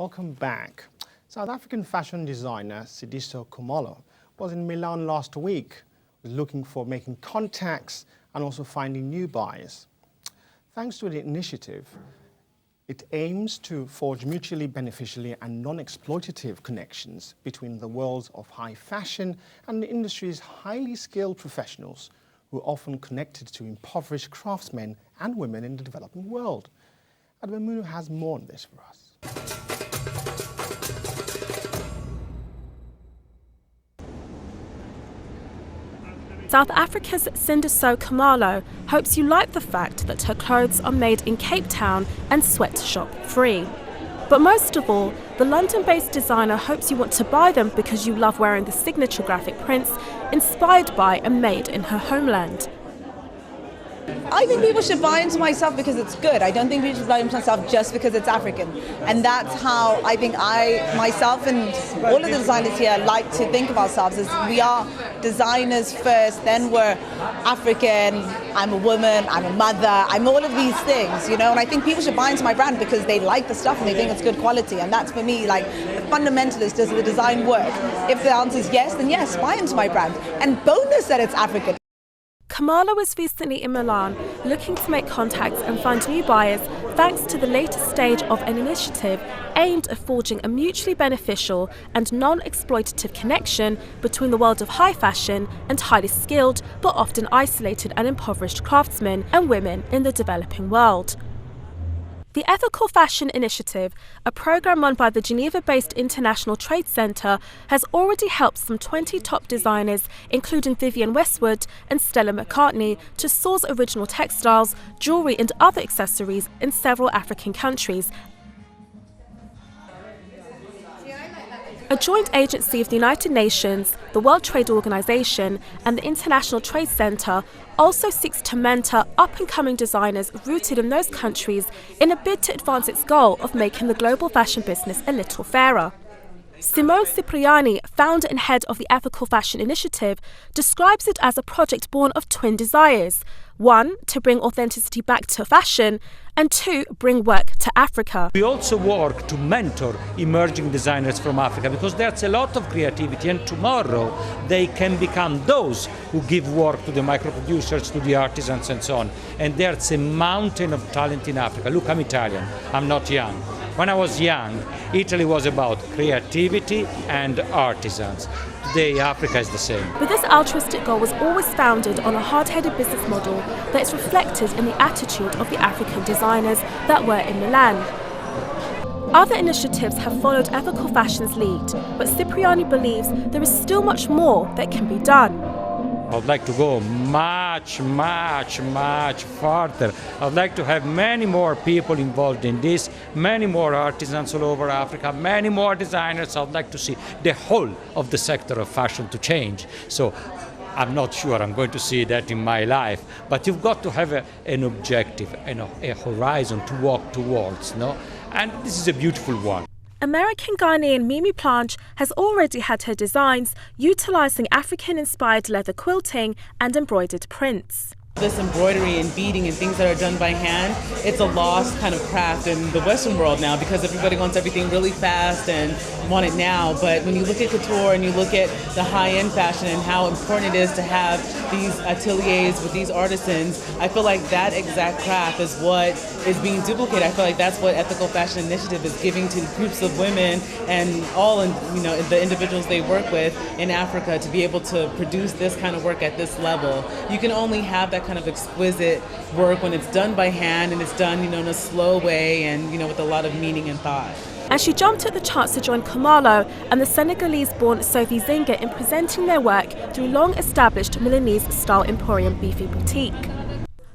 Welcome back. South African fashion designer Sidiso Khumalo was in Milan last week, looking for making contacts and also finding new buyers. Thanks to the initiative, it aims to forge mutually beneficial and non-exploitative connections between the worlds of high fashion and the industry's highly skilled professionals, who are often connected to impoverished craftsmen and women in the developing world. Adwemunu has more on this for us. South Africa's Sidiso Khumalo hopes you like the fact that her clothes are made in Cape Town and sweatshop free. But most of all, the London-based designer hopes you want to buy them because you love wearing the signature graphic prints inspired by and made in her homeland. I think people should buy into my stuff because it's good. I don't think people should buy into my stuff just because it's African. And that's how I think myself and all of the designers here like to think of ourselves, as we are designers first, then we're African, I'm a woman, I'm a mother, I'm all of these things, you know, and I think people should buy into my brand because they like the stuff and they think it's good quality. And that's for me, like, the fundamentalist, does the design work? If the answer is yes, then yes, buy into my brand. And bonus that it's African. Khumalo was recently in Milan looking to make contacts and find new buyers thanks to the latest stage of an initiative aimed at forging a mutually beneficial and non-exploitative connection between the world of high fashion and highly skilled but often isolated and impoverished craftsmen and women in the developing world. The Ethical Fashion Initiative, a programme run by the Geneva-based International Trade Centre, has already helped some 20 top designers, including Vivienne Westwood and Stella McCartney, to source original textiles, jewellery and other accessories in several African countries. A joint agency of the United Nations, the World Trade Organization and the International Trade Centre also seeks to mentor up-and-coming designers rooted in those countries in a bid to advance its goal of making the global fashion business a little fairer. Simone Cipriani, founder and head of the Ethical Fashion Initiative, describes it as a project born of twin desires. One, to bring authenticity back to fashion, and two, bring work to Africa. We also work to mentor emerging designers from Africa because there's a lot of creativity, and tomorrow they can become those who give work to the micro-producers, to the artisans and so on. And there's a mountain of talent in Africa. Look, I'm Italian, I'm not young. When I was young, Italy was about creativity and artisans. Today, Africa is the same. But this altruistic goal was always founded on a hard-headed business model that is reflected in the attitude of the African designers that were in Milan. Other initiatives have followed ethical fashion's lead, but Cipriani believes there is still much more that can be done. I'd like to go much further. I'd like to have many more people involved in this, many more artisans all over Africa, many more designers. I'd like to see the whole of the sector of fashion to change. So I'm not sure I'm going to see that in my life, but you've got to have an objective, a horizon to walk towards, no? And this is a beautiful one. American Ghanaian Mimi Planche has already had her designs utilising African-inspired leather quilting and embroidered prints. This embroidery and beading and things that are done by hand, it's a lost kind of craft in the Western world now because everybody wants everything really fast and want it now. But when you look at couture and you look at the high-end fashion and how important it is to have these ateliers with these artisans, I feel like that exact craft is what is being duplicated. I feel like that's what Ethical Fashion Initiative is giving to groups of women and all, the individuals they work with in Africa to be able to produce this kind of work at this level. You can only have that kind of exquisite work when it's done by hand and it's done, in a slow way and, with a lot of meaning and thought. And she jumped at the chance to join Khumalo and the Senegalese-born Sophie Zinga in presenting their work through long-established Milanese-style Emporium Beefy Boutique.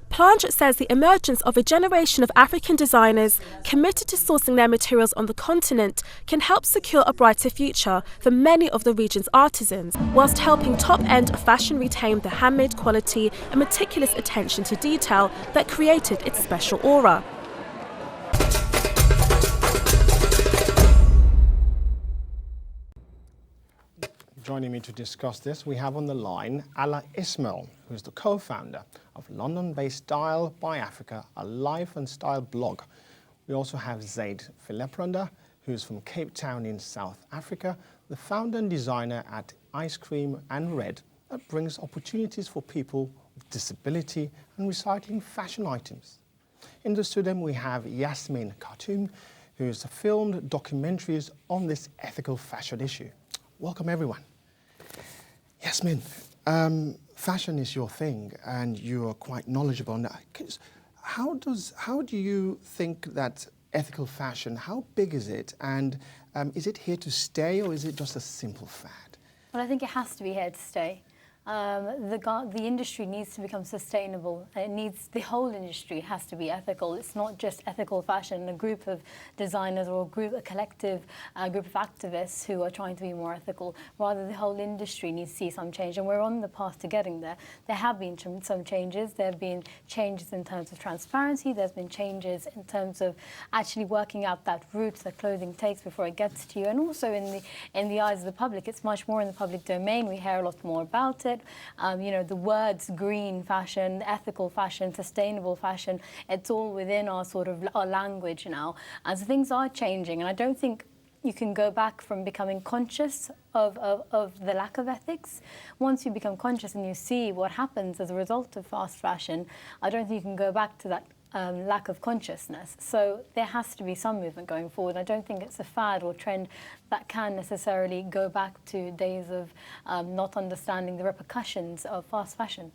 Planche says the emergence of a generation of African designers committed to sourcing their materials on the continent can help secure a brighter future for many of the region's artisans, whilst helping top-end fashion retain the handmade quality and meticulous attention to detail that created its special aura. Joining me to discuss this, we have on the line Alae Ismail, who is the co-founder of London-based Style by Africa, a life and style blog. We also have Zaid Philander, who's from Cape Town in South Africa, the founder and designer at Iscream&red, that brings opportunities for people with disability and recycling fashion items. In the studio we have Yasmin Khatun, who's filmed documentaries on this ethical fashion issue. Welcome everyone. Yasmin, fashion is your thing and you are quite knowledgeable on that. How do you think that ethical fashion, how big is it, and is it here to stay or is it just a simple fad? Well, I think it has to be here to stay. The industry needs to become sustainable. The whole industry has to be ethical. It's not just ethical fashion, a group of designers or a collective group of activists who are trying to be more ethical. Rather, the whole industry needs to see some change, and we're on the path to getting there. There have been some changes. There have been changes in terms of transparency. There's been changes in terms of actually working out that route that clothing takes before it gets to you, and also in the eyes of the public. It's much more in the public domain. We hear a lot more about it. The words green fashion, ethical fashion, sustainable fashion, it's all within our language now. And so things are changing, and I don't think you can go back from becoming conscious of the lack of ethics. Once you become conscious and you see what happens as a result of fast fashion, I don't think you can go back to that lack of consciousness. So there has to be some movement going forward. I don't think it's a fad or trend that can necessarily go back to days of not understanding the repercussions of fast fashion.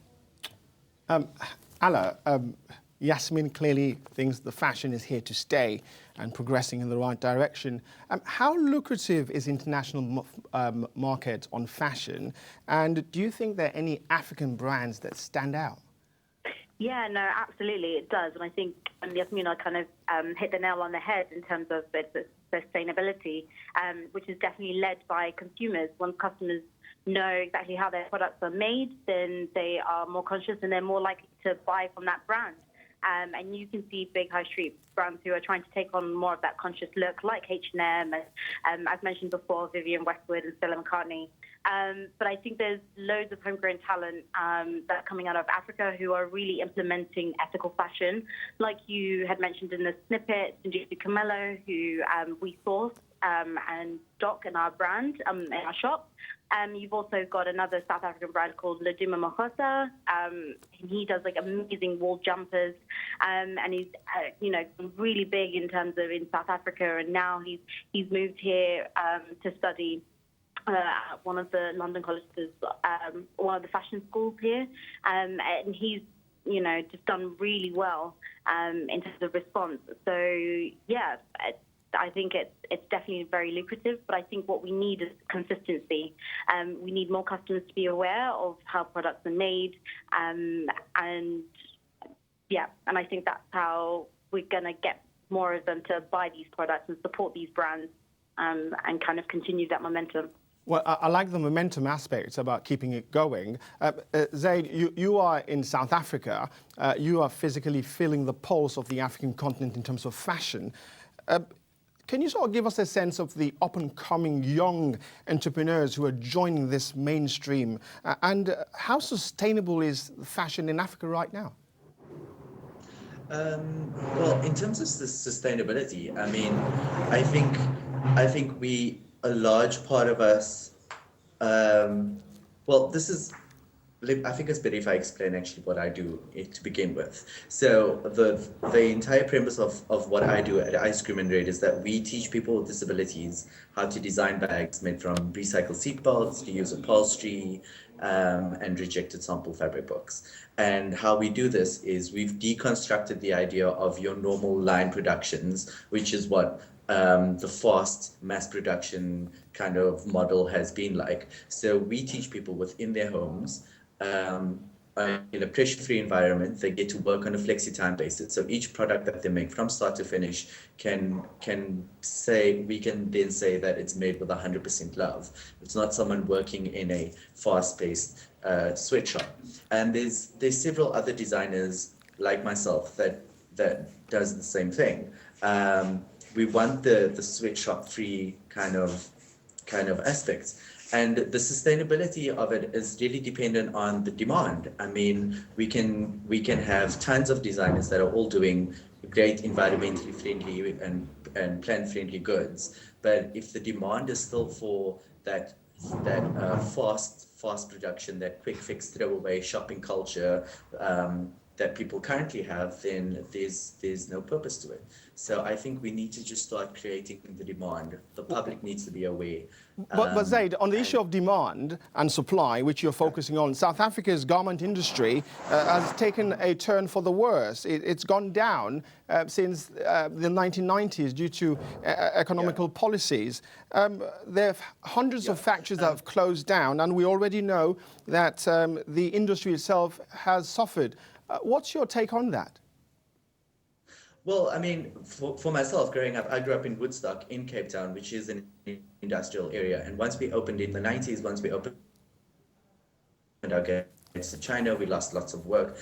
Alae, Yasmin clearly thinks the fashion is here to stay and progressing in the right direction. How lucrative is international market on fashion, and do you think there are any African brands that stand out? Yeah, no, absolutely, it does. And I think Yasmin kind of hit the nail on the head in terms of the sustainability, which is definitely led by consumers. Once customers know exactly how their products are made, then they are more conscious and they're more likely to buy from that brand. And you can see big high street brands who are trying to take on more of that conscious look, like H&M, and as mentioned before, Vivienne Westwood and Stella McCartney. But I think there's loads of homegrown talent that are coming out of Africa who are really implementing ethical fashion. Like you had mentioned in the snippet, Ndusi Camelo, who we source and stock in our brand, in our shop. You've also got another South African brand called Laduma Mahosa. He does amazing wool jumpers, and he's really big in terms of in South Africa. And now he's moved here to study at one of the London colleges, one of the fashion schools here, and he's just done really well in terms of response. So yeah. I think it's definitely very lucrative, but I think what we need is consistency. We need more customers to be aware of how products are made, and I think that's how we're going to get more of them to buy these products and support these brands and kind of continue that momentum. Well, I like the momentum aspect. It's about keeping it going. Zaid, you are in South Africa. You are physically feeling the pulse of the African continent in terms of fashion. Can you sort of give us a sense of the up-and-coming young entrepreneurs who are joining this mainstream? And how sustainable is fashion in Africa right now? Well, in terms of sustainability, I mean, I think a large part of us, I think it's better if I explain actually what I do to begin with. So the entire premise of what I do at Iscream&red is that we teach people with disabilities how to design bags made from recycled seatbelts, to use upholstery, and rejected sample fabric books. And how we do this is we've deconstructed the idea of your normal line productions, which is what the fast mass production kind of model has been like. So we teach people within their homes, in a pressure-free environment, they get to work on a flexi-time basis. So each product that they make from start to finish we can then say that it's made with 100% love. It's not someone working in a fast-paced sweatshop. And there's several other designers like myself that does the same thing. We want the sweatshop-free kind of aspects. And the sustainability of it is really dependent on the demand. I mean, we can have tons of designers that are all doing great environmentally friendly and and plant-friendly goods. But if the demand is still for that fast production, that quick fix, throwaway shopping culture that people currently have, then there's no purpose to it. So I think we need to just start creating the demand. The public needs to be aware. But Zaid, on the issue of demand and supply, which you're focusing on, South Africa's garment industry has taken a turn for the worse. It's gone down since the 1990s due to economical policies. There are hundreds of factories that have closed down, and we already know that the industry itself has suffered. What's your take on that? Well, I mean, for myself, growing up, I grew up in Woodstock in Cape Town, which is an industrial area. And once we opened in the 90s, once we opened our gates to China, we lost lots of work.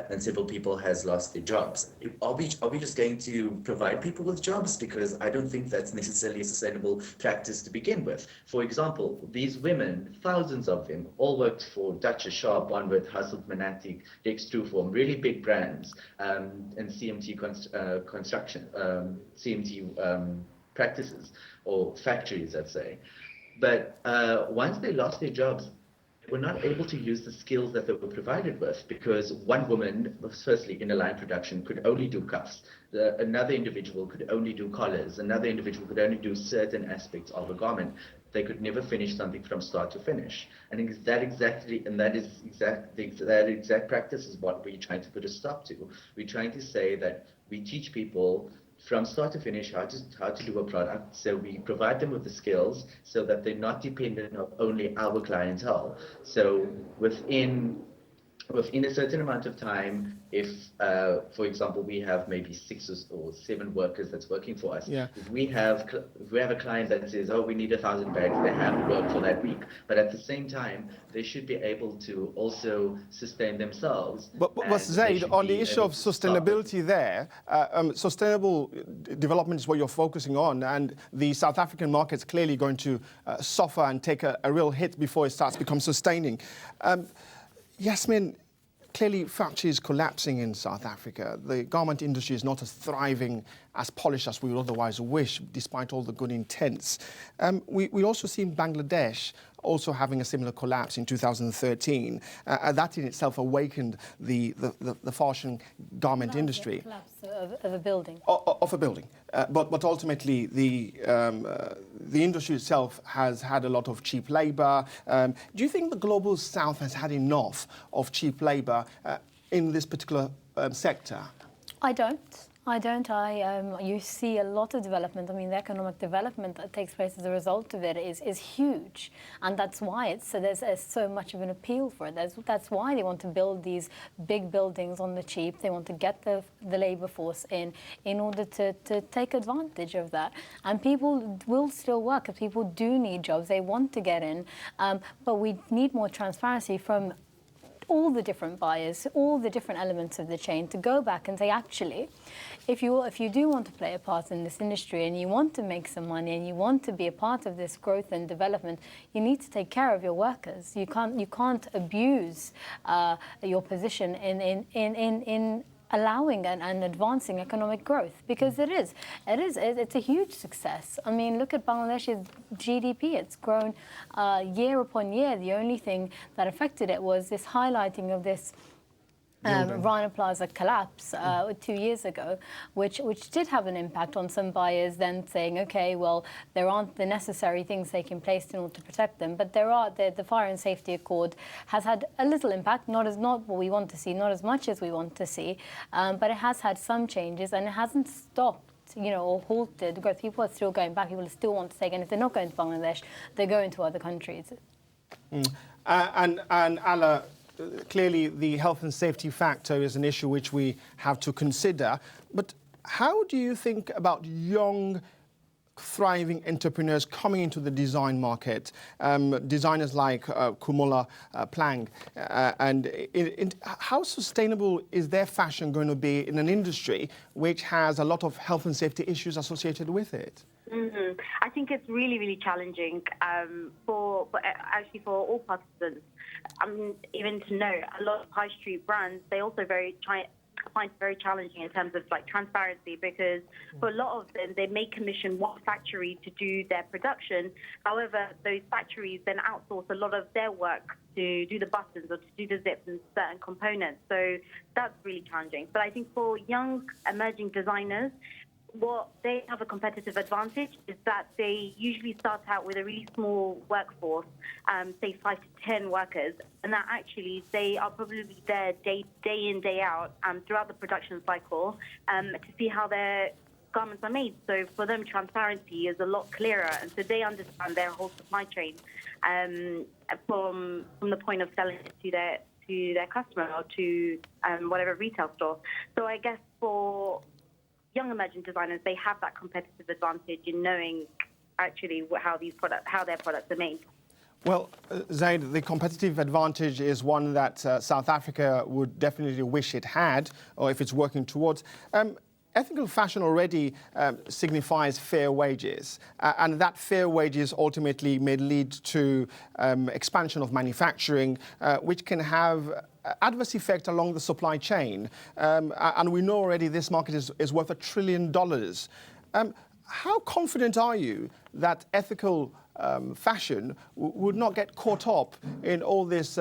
And several people has lost their jobs. Are we just going to provide people with jobs? Because I don't think that's necessarily a sustainable practice to begin with. For example, these women, thousands of them, all worked for Dutch, Sharp, Onward, Hasselt, Manatic, Dextruform, really big brands, and CMT construction, CMT practices or factories, I'd say. But once they lost their jobs, were not able to use the skills that they were provided with, because one woman, firstly in a line production, could only do cuffs. Another individual could only do collars. Another individual could only do certain aspects of a garment. They could never finish something from start to finish. And that exact practice is what we're trying to put a stop to. We're trying to say that we teach people from start to finish how to do a product, so we provide them with the skills so that they're not dependent on only our clientele. So within a certain amount of time, if for example we have maybe 6 or 7 workers that's working for us, if we have a client that says, oh, we need 1,000 bags, they have work for that week, but at the same time they should be able to also sustain themselves. But Zaid, on the issue of sustainability there, sustainable development is what you're focusing on, and the South African market's clearly going to suffer and take a real hit before it starts to become sustaining. Yasmin, clearly factories collapsing in South Africa. The garment industry is not as thriving, as polished as we would otherwise wish, despite all the good intents. We also seen Bangladesh also having a similar collapse in 2013. That in itself awakened the fashion garment industry. The collapse of a building. Of a building. But ultimately, the industry itself has had a lot of cheap labour. Do you think the global south has had enough of cheap labour in this particular sector? I don't. You see a lot of development. I mean, the economic development that takes place as a result of it is huge, and that's why there's so much of an appeal for it. That's why they want to build these big buildings on the cheap. They want to get the labour force in order to take advantage of that. And people will still work. If people do need jobs, they want to get in, but we need more transparency from all the different buyers, all the different elements of the chain, to go back and say, actually, if you do want to play a part in this industry and you want to make some money and you want to be a part of this growth and development, you need to take care of your workers. You can't abuse your position in allowing and advancing economic growth, because it's a huge success. I mean, look at Bangladesh's GDP. It's grown year upon year. The only thing that affected it was this highlighting of this Rana Plaza collapse 2 years ago, which did have an impact on some buyers then saying, okay, well, there aren't the necessary things taking place in order to protect them, but the Fire and Safety Accord has had a little impact, not what we want to see, not as much as we want to see, but it has had some changes, and it hasn't stopped or halted growth. People are still going back. People still want to take, and if they're not going to Bangladesh, they're going to other countries. And Ala, clearly the health and safety factor is an issue which we have to consider. But how do you think about young, thriving entrepreneurs coming into the design market, designers like Kumola Plang, and how sustainable is their fashion going to be in an industry which has a lot of health and safety issues associated with it? Mm-hmm. I think it's really, really challenging for all participants. I mean, even to know, a lot of high street brands, they also find it very challenging in terms of like transparency, because for a lot of them, they may commission one factory to do their production. However, those factories then outsource a lot of their work to do the buttons or to do the zips and certain components. So that's really challenging. But I think for young emerging designers, what they have a competitive advantage is that they usually start out with a really small workforce, say 5 to 10 workers, and that actually they are probably there day in, day out throughout the production cycle to see how their garments are made. So for them, transparency is a lot clearer, and so they understand their whole supply chain from the point of selling it to their customer or to whatever retail store. So I guess for young emerging designers, they have that competitive advantage in knowing actually how their products are made. Well, Zaid, the competitive advantage is one that South Africa would definitely wish it had, or if it's working towards. Ethical fashion already signifies fair wages, and that fair wages ultimately may lead to expansion of manufacturing, which can have adverse effect along the supply chain. And we know already this market is worth $1 trillion. How confident are you that ethical fashion would not get caught up in all this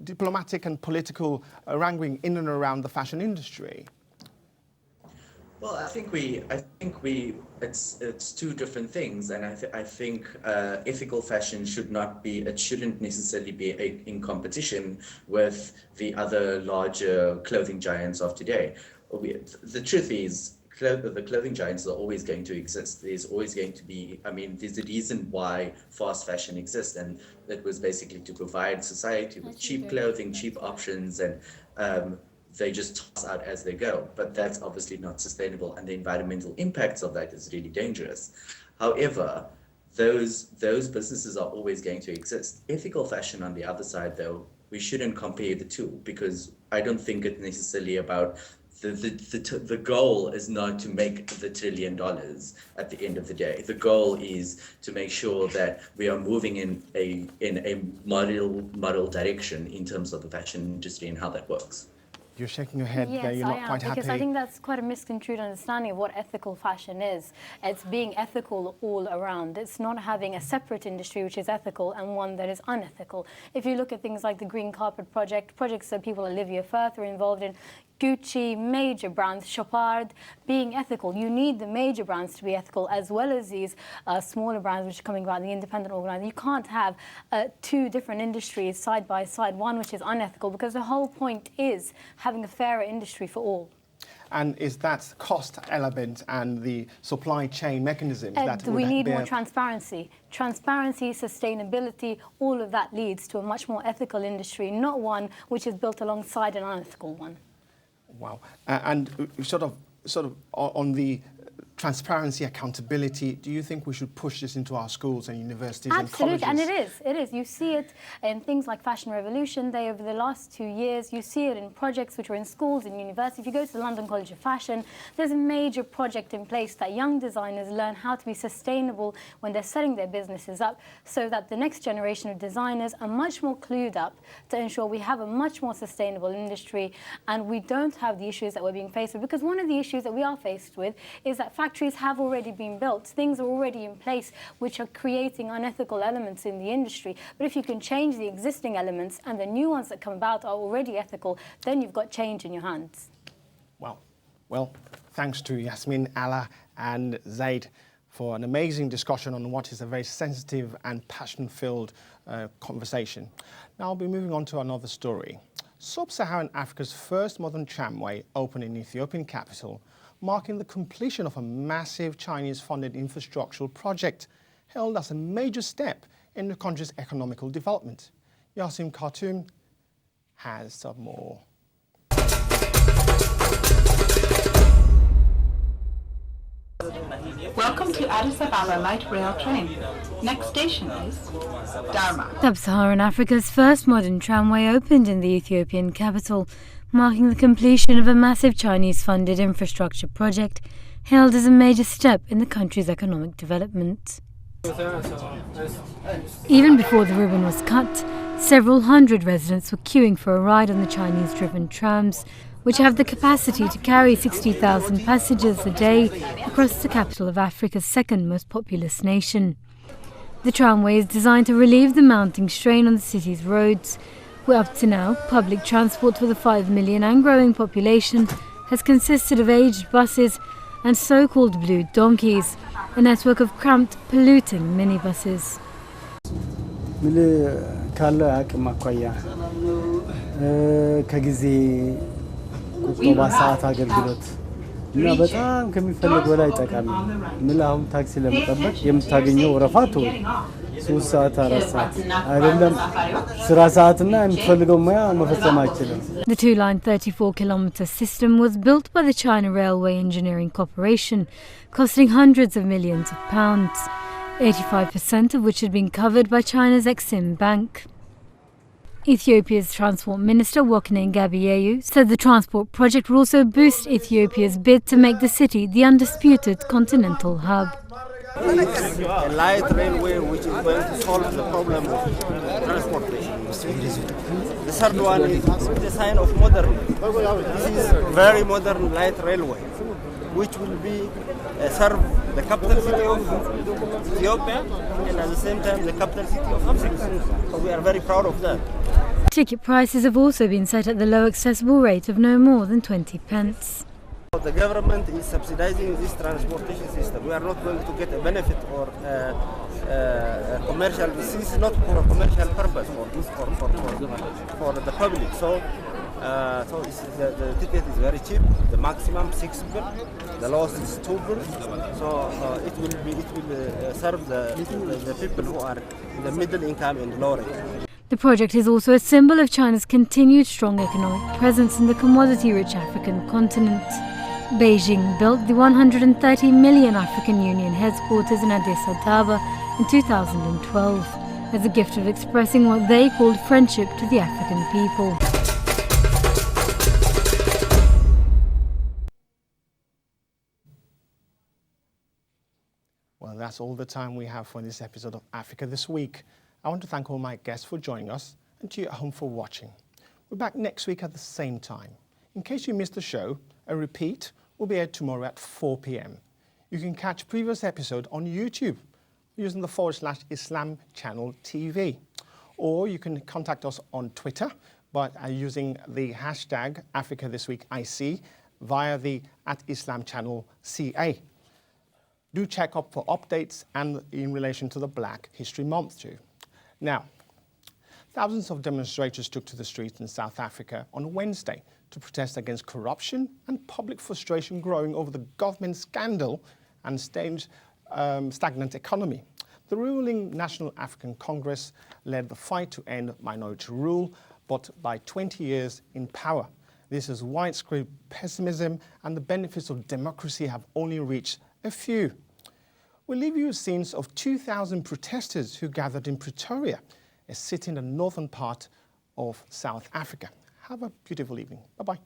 diplomatic and political wrangling in and around the fashion industry? Well, I think it's two different things, and I think ethical fashion shouldn't necessarily be in competition with the other larger clothing giants of today. The truth is, the clothing giants are always going to exist. There's always going to be, there's a reason why fast fashion exists, and it was basically to provide society with cheap clothing, cheap options, and they just toss out as they go. But that's obviously not sustainable, and the environmental impacts of that is really dangerous. However, those businesses are always going to exist. Ethical fashion, on the other side, though, we shouldn't compare the two, because I don't think it's necessarily about the goal is not to make the $1 trillion at the end of the day. The goal is to make sure that we are moving in a model direction in terms of the fashion industry and how that works. You're shaking your head there, you're not quite happy. Because I think that's quite a misconstrued understanding of what ethical fashion is. It's being ethical all around. It's not having a separate industry which is ethical and one that is unethical. If you look at things like the Green Carpet Project, projects that people, Olivia Firth, are involved in, Gucci, major brands, Chopard, being ethical. You need the major brands to be ethical, as well as these smaller brands which are coming about, the independent organizers. You can't have two different industries side by side, one which is unethical, because the whole point is having a fairer industry for all. And is that cost element and the supply chain mechanisms that we need more transparency. Transparency, sustainability, all of that leads to a much more ethical industry, not one which is built alongside an unethical one. Wow. And sort of on the transparency, accountability, do you think we should push this into our schools and universities and colleges? Absolutely, and it is. You see it in things like Fashion Revolution. Over the last 2 years, you see it in projects which are in schools and universities. If you go to the London College of Fashion, there's a major project in place that young designers learn how to be sustainable when they're setting their businesses up, so that the next generation of designers are much more clued up to ensure we have a much more sustainable industry and we don't have the issues that we're being faced with. Because one of the issues that we are faced with is that factories have already been built, things are already in place which are creating unethical elements in the industry. But if you can change the existing elements and the new ones that come about are already ethical, then you've got change in your hands. Well, thanks to Yasmin, Alae and Zaid for an amazing discussion on what is a very sensitive and passion-filled conversation. Now I'll be moving on to another story. Sub-Saharan Africa's first modern tramway opened in Ethiopian capital, marking the completion of a massive Chinese-funded infrastructural project hailed as a major step in the country's economical development. Yasmin Khatun has some more. Welcome to Addis Ababa light rail train. Next station is Dharma. Sub-Saharan Africa's first modern tramway opened in the Ethiopian capital, marking the completion of a massive Chinese-funded infrastructure project hailed as a major step in the country's economic development. Even before the ribbon was cut, several hundred residents were queuing for a ride on the Chinese-driven trams, which have the capacity to carry 60,000 passengers a day across the capital of Africa's second most populous nation. The tramway is designed to relieve the mounting strain on the city's roads, where up to now, public transport for the 5 million and growing population has consisted of aged buses and so-called blue donkeys, a network of cramped, polluting minibuses. እና በጣም ከሚፈልግ በላይ ጠቃሚ ምልአሁን ታክሲ ለመጠበቅ የምታገኘው ወረፋቱ 3 ሰዓት 4 ሰዓት አይደለም ስራ ሰዓትና የምትፈልገው ሙያ መፈጸም አይችልም። The two-line 34-kilometer system was built by the China Railway Engineering Corporation, costing hundreds of millions of pounds, 85% of which had been covered by China's Exim Bank. Ethiopia's Transport Minister Wakne Gabiyeyu said the transport project will also boost Ethiopia's bid to make the city the undisputed continental hub. A light railway which is going to solve the problem of transportation. The third one is the sign of modernity. This is very modern light railway which will be serve the capital city of Ethiopia and at the same time the capital city of Africa. So we are very proud of that. Ticket prices have also been set at the low accessible rate of no more than 20 pence. The government is subsidizing this transportation system. We are not going to get a benefit or commercial. This is not for a commercial purpose for the public. So the ticket is very cheap. The maximum 6 birr, the lowest is 2 birr. So it will serve the people who are in the middle income and lower income. The project is also a symbol of China's continued strong economic presence in the commodity-rich African continent. Beijing built the 130 million African Union headquarters in Addis Ababa in 2012 as a gift of expressing what they called friendship to the African people. Well, that's all the time we have for this episode of Africa This Week. I want to thank all my guests for joining us and to you at home for watching. We're back next week at the same time. In case you missed the show, a repeat will be aired tomorrow at 4 p.m. You can catch previous episode on YouTube using the /Islam channel TV. Or you can contact us on Twitter by using the hashtag AfricaThisWeekIC via the @Islam channel CA. Do check up for updates and in relation to the Black History Month too. Now, thousands of demonstrators took to the streets in South Africa on Wednesday to protest against corruption and public frustration growing over the government scandal and stagnant economy. The ruling National African Congress led the fight to end minority rule, but by 20 years in power. This is widespread pessimism and the benefits of democracy have only reached a few. We'll leave you with scenes of 2,000 protesters who gathered in Pretoria, a city in the northern part of South Africa. Have a beautiful evening. Bye-bye.